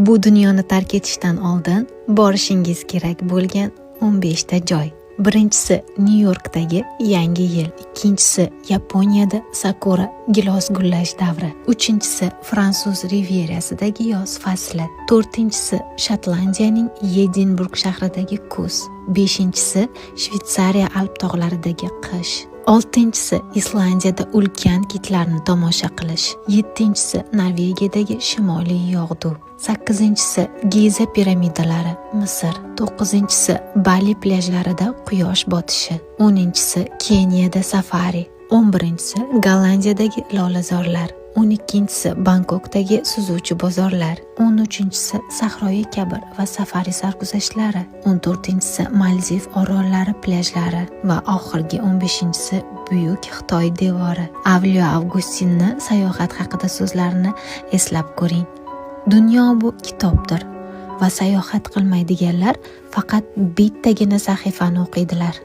Bu dunyoni tark etishdan oldin borishingiz kerak bo'lgan 15 ta joy. Birinchisi New Yorkdagi Yangi yil, ikkinchisi Yaponiyada sakura gilos gullash davri, uchinchisi Fransuz Riviyerasidagi yoz fasli, to'rtinchisi Shotlandiyaning Edinburg shahridagi kuz, beshinchisi Shveysariya Alp tog'laridagi qish, oltinchisi Islandiyada ulkan kitlarni tomosha qilish, yettinchisi Norvegiyadagi shimoliy yog'du, sakkizinchisi Giza piramidalari Misr, to'qqizinchisi Bali plyajlarida quyosh botishi, o'ninchisi Keniyada safari, 11-si Gollandiyadagi lolazorlar, 12-si Bangkokdagi suzuvchi bozorlar, 13-si Sahroyi Kabir va safari sarguzashtlari, 14-si Maldiv orollari plyajlari va oxirgi 15-si Buyuk Xitoy devori. Avliyo Avgustinni sayohat haqida so'zlarini eslab ko'ring. Dunyo bu kitobdir va sayohat qilmaydiganlar faqat bittagina sahifani o'qiydilar.